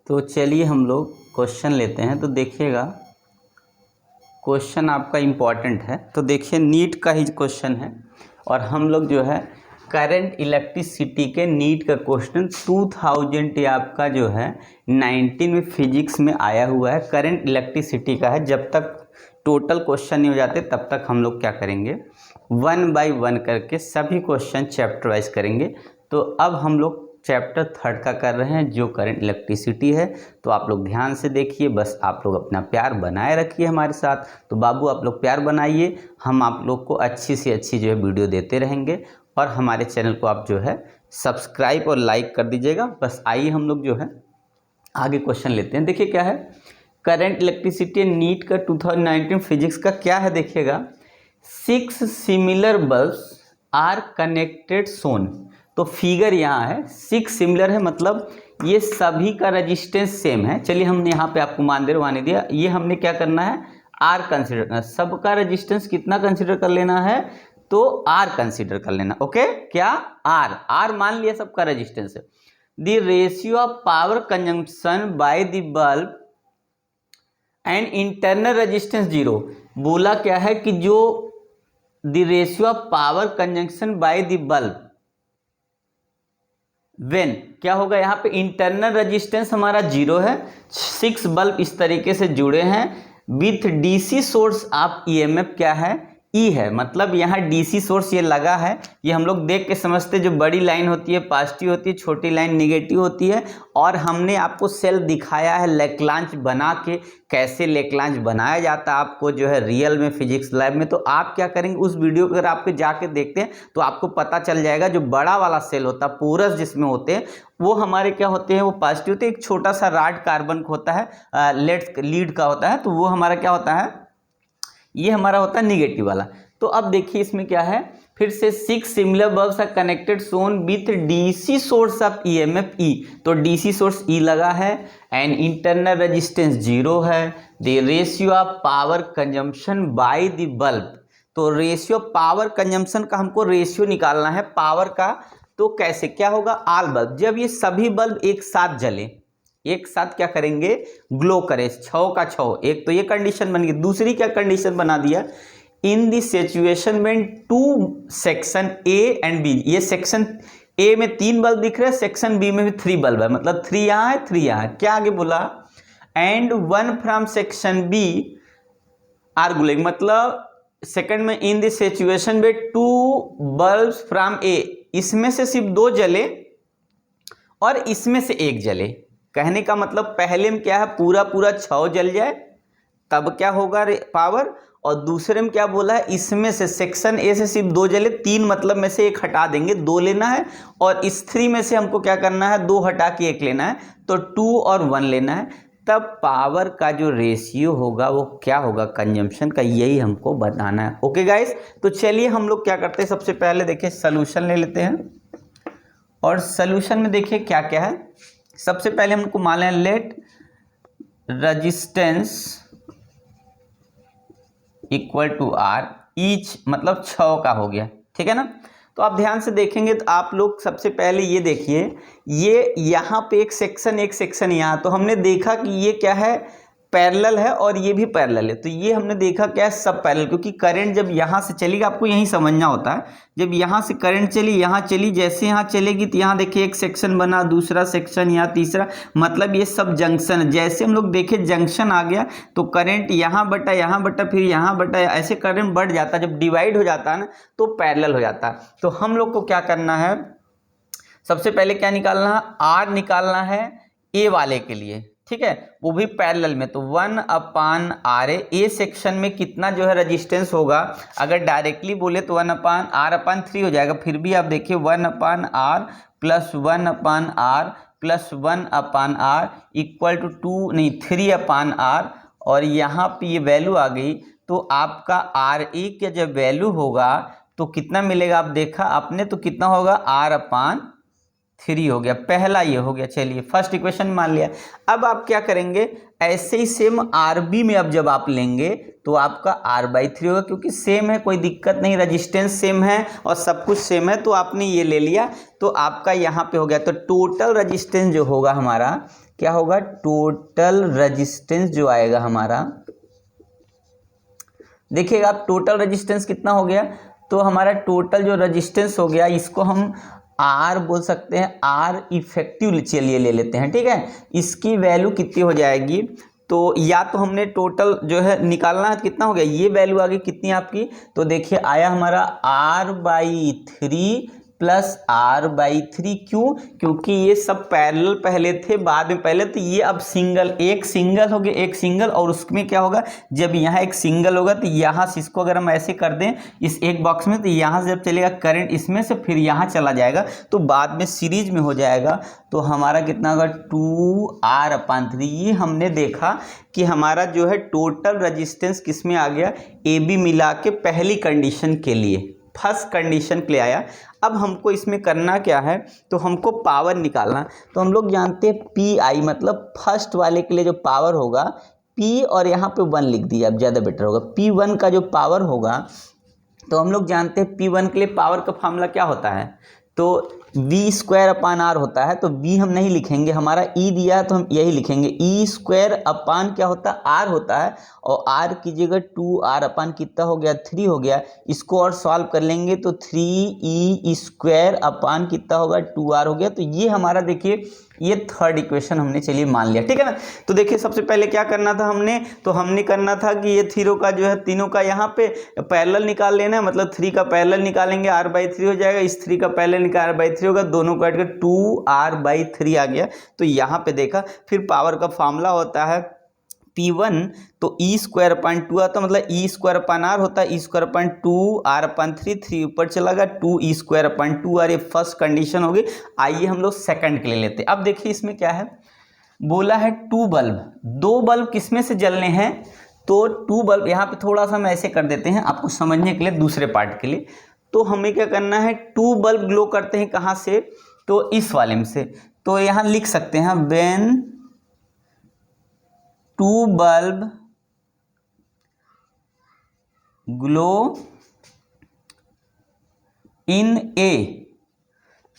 तो चलिए हम लोग क्वेश्चन लेते हैं। तो देखिएगा क्वेश्चन आपका इम्पॉर्टेंट है। तो देखिए नीट का ही क्वेश्चन है और हम लोग जो है करंट इलेक्ट्रिसिटी के नीट का क्वेश्चन 2000 ये आपका जो है 19 में फिजिक्स में आया हुआ है। करंट इलेक्ट्रिसिटी का है। जब तक टोटल क्वेश्चन नहीं हो जाते तब तक हम लोग क्या करेंगे, 1 बाय 1 करके सभी क्वेश्चन चैप्टर वाइज करेंगे। तो अब हम लोग चैप्टर 3 का कर रहे हैं जो करंट इलेक्ट्रिसिटी है। तो आप लोग ध्यान से देखिए, बस आप लोग अपना प्यार बनाए रखिए हमारे साथ। तो बाबू आप लोग प्यार बनाइए, हम आप लोग को अच्छी से अच्छी जो है वीडियो देते रहेंगे और हमारे चैनल को आप जो है सब्सक्राइब और लाइक कर दीजिएगा। बस आइए हम लोग जो है आगे क्वेश्चन लेते हैं। देखिए क्या है, करंट इलेक्ट्रिसिटी नीट का 2019 फिजिक्स का क्या है। देखिएगा 6 सिमिलर बल्ब्स आर कनेक्टेड सोन। तो फिगर यहाँ है 6 सिमिलर है, मतलब ये सभी का रेजिस्टेंस सेम है। चलिए हमने यहाँ पे आपको मान दे रवाने दिया, ये हमने क्या करना है, आर कंसिडर करना। सबका रेजिस्टेंस कितना कंसिडर कर लेना है, तो आर कंसिडर कर लेना। ओके, क्या आर मान लिया सबका रेजिस्टेंस है। The ratio of power consumption by the bulb and internal resistance 0। बोला क्या है कि जो the ratio of power consumption by the bulb when क्या होगा, यहाँ पे इंटरनल रेजिस्टेंस हमारा 0 है। 6 बल्ब इस तरीके से जुड़े हैं with DC source of EMF क्या है, ई है। मतलब यहाँ डीसी सोर्स ये लगा है। ये हम लोग देख के समझते, जो बड़ी लाइन होती है पॉजिटिव होती है, छोटी लाइन निगेटिव होती है। और हमने आपको सेल दिखाया है लेक्लांच बना के, कैसे लेक्लांच बनाया जाता है आपको जो है रियल में फिजिक्स लैब में। तो आप क्या करेंगे, उस वीडियो को अगर आपके जाके देखते हैं तो आपको पता चल जाएगा। जो बड़ा वाला सेल होता है पोरस जिसमें होते हैं वो हमारे क्या होते हैं, वो पॉजिटिव होते हैं। एक छोटा सा राड कार्बन का होता है, लीड का होता है, तो वो हमारा क्या होता है, ये हमारा होता है निगेटिव वाला। तो अब देखिए इसमें क्या है, फिर से 6 similar bulbs are connected shown with DC source of EMF E. तो डीसी सोर्स ई लगा है एंड इंटरनल रेजिस्टेंस 0 है। The ratio of power consumption by the bulb. तो रेशियो पावर कंजम्पशन का हमको रेशियो निकालना है पावर का। तो कैसे क्या होगा, आल बल्ब, जब ये सभी बल्ब एक साथ जले, एक साथ क्या करेंगे, ग्लो करे, 6 का 6। एक तो ये कंडीशन बन गई। दूसरी क्या कंडीशन बना दिया, इन दी सिचुएशन में 2 सेक्शन ए एंड बी। ये सेक्शन ए में 3 बल्ब दिख रहे हैं, सेक्शन बी में भी 3 बल्ब है, मतलब 3 यहाँ है 3 यहाँ है। क्या आगे बोला, and 1 from section B are glowing. मतलब सेकंड में इन दी सिचुएशन में 2 बल्ब फ्रॉम ए, इसमें से सिर्फ 2 जले और इसमें से 1 जले। कहने का मतलब पहले में क्या है, पूरा पूरा 6 जल जाए तब क्या होगा पावर। और दूसरे में क्या बोला है, इसमें से सेक्शन ए से सिर्फ 2 जले, 3 मतलब में से 1 हटा देंगे, 2 लेना है। और इस 3 में से हमको क्या करना है, 2 हटा के 1 लेना है, तो 2 और 1 लेना है। तब पावर का जो रेशियो होगा वो क्या होगा, कंजम्पशन का, यही हमको बताना है। ओके गाइस, तो चलिए हम लोग क्या करते हैं, सबसे पहले देखिए सॉल्यूशन ले लेते हैं। और सॉल्यूशन में देखिए क्या क्या है। सबसे पहले हमको मान लें let resistance equal to R each, मतलब 6 का हो गया, ठीक है ना। तो आप ध्यान से देखेंगे तो आप लोग सबसे पहले ये देखिए, ये यहाँ पे एक सेक्शन यहाँ। तो हमने देखा कि ये क्या है, पैरेलल है और ये भी पैरेलल है। तो ये हमने देखा क्या है, सब पैरेलल। क्योंकि करंट जब यहाँ से चलेगी, आपको यही समझना होता है, जब यहाँ से करंट चली यहाँ चली, जैसे यहाँ चलेगी तो यहाँ देखिए एक सेक्शन बना, दूसरा सेक्शन, यहाँ तीसरा, मतलब ये सब जंक्शन है। जैसे हम लोग देखे जंक्शन आ गया तो करंट यहाँ बटा फिर यहाँ बटा, ऐसे करंट बढ़ जाता है। जब डिवाइड हो जाता है ना तो पैरेलल हो जाता है। तो हम लोग को क्या करना है, सबसे पहले क्या निकालना है, आर निकालना है ए वाले के लिए, ठीक है, वो भी पैरेलल में। तो 1/R ए सेक्शन में कितना जो है रेजिस्टेंस होगा, अगर डायरेक्टली बोले तो 1/R/3 हो जाएगा। फिर भी आप देखिए 1/R plus 1/R plus 1/R equal to 2 नहीं 3/R। और यहाँ पे ये वैल्यू आ गई, तो आपका RE का जब वैल्यू होगा तो कितना मिलेगा, आप देखा आपने, तो कितना होगा R/3। 3 हो गया, पहला ये हो गया। चलिए फर्स्ट इक्वेशन मान लिया। अब आप क्या करेंगे, ऐसे ही सेम RB में अब जब आप लेंगे तो आपका R/3 होगा, क्योंकि सेम है, कोई दिक्कत नहीं, रजिस्टेंस सेम है और सब कुछ सेम है, तो आपने ये ले लिया तो आपका यहाँ पे हो गया। तो टोटल रजिस्टेंस जो होगा हमारा क्या होगा, टोटल रजिस्टेंस जो आएगा हमारा, देखिएगा आप टोटल रजिस्टेंस कितना हो गया। तो हमारा टोटल जो रजिस्टेंस हो गया इसको हम R बोल सकते हैं, R इफेक्टिव चलिए ले लेते हैं, ठीक है। इसकी वैल्यू कितनी हो जाएगी, तो या तो हमने टोटल जो है निकालना है, कितना हो गया, ये वैल्यू आ गई कितनी आपकी, तो देखिए आया हमारा R/3 प्लस R/3। क्यों, क्योंकि ये सब पैरेलल पहले थे, बाद में पहले, तो ये अब सिंगल, एक सिंगल हो गया, एक सिंगल, और उसमें क्या होगा, जब यहाँ एक सिंगल होगा तो यहाँ से इसको अगर हम ऐसे कर दें इस एक बॉक्स में, तो यहाँ से जब चलेगा करंट इसमें से फिर यहाँ चला जाएगा, तो बाद में सीरीज में हो जाएगा। तो हमारा कितना होगा, 2R/3। ये हमने देखा कि हमारा जो है टोटल रजिस्टेंस किस में आ गया, AB मिला के पहली कंडीशन के लिए, फर्स्ट कंडीशन के लिए आया। अब हमको इसमें करना क्या है, तो हमको पावर निकालना। तो हम लोग जानते हैं PI मतलब फर्स्ट वाले के लिए जो पावर होगा P, और यहाँ पे 1 लिख दिया, अब ज़्यादा बेटर होगा। P1 का जो पावर होगा, तो हम लोग जानते हैं P1 के लिए पावर का फॉर्मूला क्या होता है, तो V² होता है। तो V हम नहीं लिखेंगे, हमारा E दिया है तो हम यही लिखेंगे, E² क्या होता है, R होता है, और R की जगह 2R कितना हो गया, 3 हो गया। इसको और सॉल्व कर लेंगे तो 3E² कितना होगा, 2R हो गया। तो ये हमारा देखिए ये थर्ड इक्वेशन हमने चलिए मान लिया, ठीक है ना। तो देखिए सबसे पहले क्या करना था हमने, तो हमने करना था कि ये थीरो का जो है तीनों का यहाँ पे पैरेलल निकाल लेना है, मतलब 3 का पैरेलल निकालेंगे R/3 हो जाएगा, इस 3 का पैरेलल निकाल R/3 होगा, दोनों को ऐड कर 2R/3 आ गया। तो यहाँ पे देखा, फिर पावर का फॉर्मूला होता है P1 तो E²/2 आता, मतलब E²/R होता है, E²/2R/3, 3 ऊपर चला गया, 2E²/2R। ये फर्स्ट कंडीशन होगी। आइए हम लोग सेकंड के लिए लेते हैं। अब देखिए इसमें क्या है, बोला है 2 बल्ब, 2 बल्ब किसमें से जलने हैं, तो 2 बल्ब, यहाँ पे थोड़ा सा हम ऐसे कर देते हैं आपको समझने के लिए, दूसरे पार्ट के लिए। तो हमें क्या करना है, 2 बल्ब ग्लो करते हैं कहाँ से, तो इस वाले में से। तो यहाँ लिख सकते हैं व्हेन 2 बल्ब ग्लो इन ए,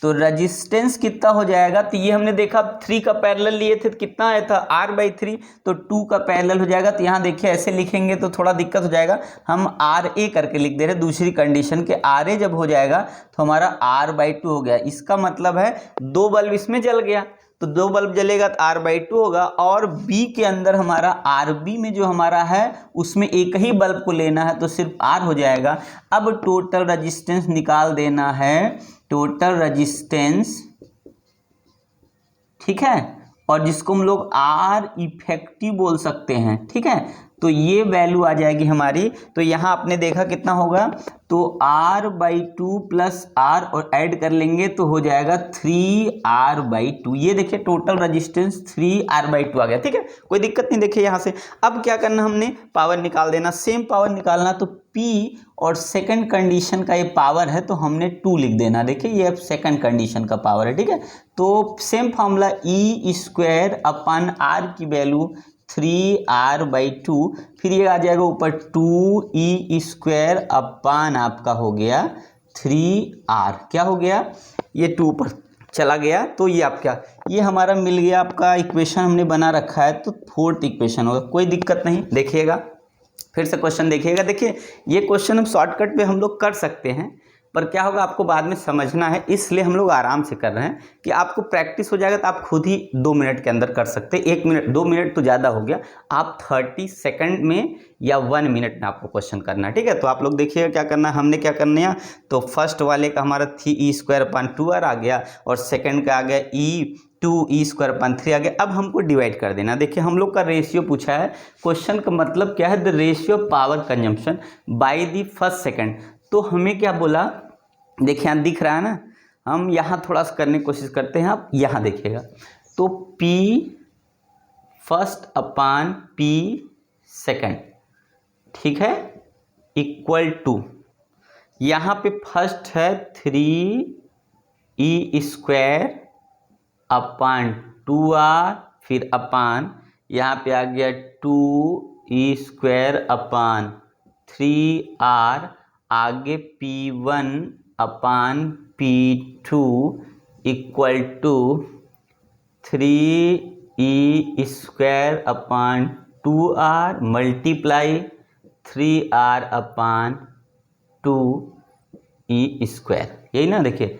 तो रजिस्टेंस कितना हो जाएगा, तो ये हमने देखा 3 का पैरेलल लिए थे तो कितना आया था, R/3, तो 2 का पैरेलल हो जाएगा। तो यहाँ देखिए ऐसे लिखेंगे तो थोड़ा दिक्कत हो जाएगा, हम RA करके लिख दे रहे दूसरी कंडीशन के। RA जब हो जाएगा तो हमारा R/2 हो गया। इसका मतलब है 2 बल्ब इसमें जल गया, तो 2 बल्ब जलेगा तो R/2 होगा, और B के अंदर हमारा RB में जो हमारा है उसमें एक ही बल्ब को लेना है तो सिर्फ R हो जाएगा। अब टोटल रजिस्टेंस निकाल देना है, टोटल रजिस्टेंस, ठीक है, और जिसको हम लोग R इफेक्टिव बोल सकते हैं, ठीक है। तो ये वैल्यू आ जाएगी हमारी। तो यहाँ आपने देखा कितना होगा, तो R/2 प्लस R और ऐड कर लेंगे तो हो जाएगा 3R/2। ये देखिए टोटल रजिस्टेंस 3R/2 आ गया, ठीक है, कोई दिक्कत नहीं। देखिए यहाँ से अब क्या करना, हमने पावर निकाल देना, सेम पावर निकालना। तो P और सेकंड कंडीशन का ये पावर है तो हमने 2 लिख देना। देखिए ये अब सेकंड कंडीशन का पावर है, ठीक है। तो सेम फॉर्मूला E²/R की वैल्यू 3R/2, फिर ये आ जाएगा ऊपर 2E² आपका हो गया 3R, क्या हो गया, ये 2 ऊपर चला गया। तो ये आपका, ये हमारा मिल गया आपका इक्वेशन हमने बना रखा है। तो फोर्थ इक्वेशन होगा, कोई दिक्कत नहीं। देखिएगा फिर से क्वेश्चन देखिएगा। देखिए ये क्वेश्चन हम शॉर्टकट पे हम लोग कर सकते हैं, पर क्या होगा आपको बाद में समझना है, इसलिए हम लोग आराम से कर रहे हैं कि आपको प्रैक्टिस हो जाएगा तो आप खुद ही 2 मिनट के अंदर कर सकते हैं। 1 मिनट 2 मिनट तो ज़्यादा हो गया, आप 30 सेकंड में या 1 मिनट में आपको क्वेश्चन करना है, ठीक है। तो आप लोग देखिएगा क्या करना है, हमने क्या करना है, तो फर्स्ट वाले का हमारा E²/2R आ गया, और सेकंड का आ गया E²/3 आ गया। अब हमको डिवाइड कर देना। देखिए हम लोग का रेशियो पूछा है, क्वेश्चन का मतलब क्या है, the ratio power consumption by the first second. तो हमें क्या बोला, देखिए यहाँ दिख रहा है ना, हम यहाँ थोड़ा सा करने की कोशिश करते हैं। आप यहाँ देखिएगा, तो P P सेकंड, ठीक है, इक्वल टू, यहाँ पे फर्स्ट है 3E² अपान 2r, फिर अपान यहाँ पे आ गया 2e² अपान 3r, आगे P1 upon P2 equal to 3e² upon 2r multiply 3r upon 2e²। यही ना, देखिए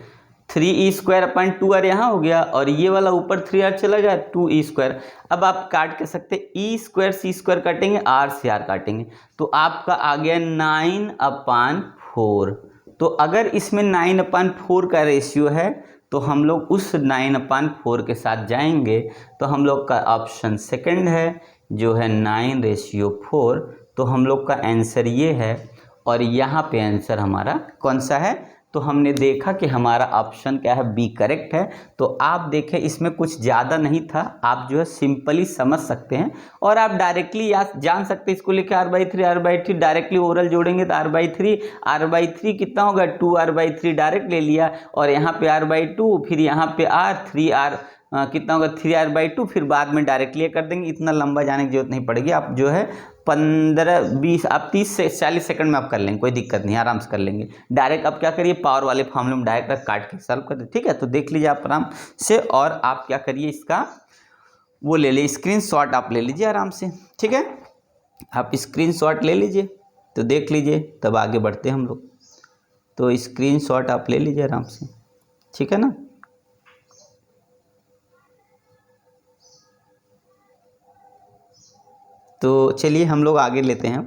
3e² अपान 2r यहाँ हो गया और ये वाला ऊपर 3r चला गया 2e²। अब आप काट के सकते e² c² काटेंगे, r से r काटेंगे, तो आपका आ गया 9 अपान 4। तो अगर इसमें 9 अपान 4 का रेशियो है तो हम लोग उस 9 अपान 4 के साथ जाएंगे, तो हम लोग का ऑप्शन सेकंड है जो है 9:4। तो हम लोग का आंसर ये है और यहाँ पे आंसर हमारा कौन सा है, तो हमने देखा कि हमारा ऑप्शन क्या है, बी करेक्ट है। तो आप देखें इसमें कुछ ज़्यादा नहीं था, आप जो है सिंपली समझ सकते हैं और आप डायरेक्टली या जान सकते हैं इसको लेके r/3 डायरेक्टली ओरल जोड़ेंगे तो r/3 कितना होगा 2r/3 डायरेक्ट ले लिया और यहाँ पे r/2, फिर यहाँ पे r 3r कितना होगा 3r/2, फिर बाद में डायरेक्टली कर देंगे। इतना लंबा जाने की जरूरत नहीं पड़ेगी, आप जो है 15-20 आप 30 से 40 सेकंड में आप कर लेंगे, कोई दिक्कत नहीं, आराम से कर लेंगे। डायरेक्ट आप क्या करिए, पावर वाले फॉर्मूले में डायरेक्ट काट के सॉल्व कर दे, ठीक है। तो देख लीजिए आप आराम से और आप क्या करिए, इसका वो ले लीजिए स्क्रीनशॉट, आप ले लीजिए आराम से, ठीक है। आप स्क्रीनशॉट ले लीजिए तो देख लीजिए, तब आगे बढ़ते हैं हम लोग। तो स्क्रीनशॉट आप ले लीजिए आराम से, ठीक है ना। तो चलिए हम लोग आगे लेते हैं।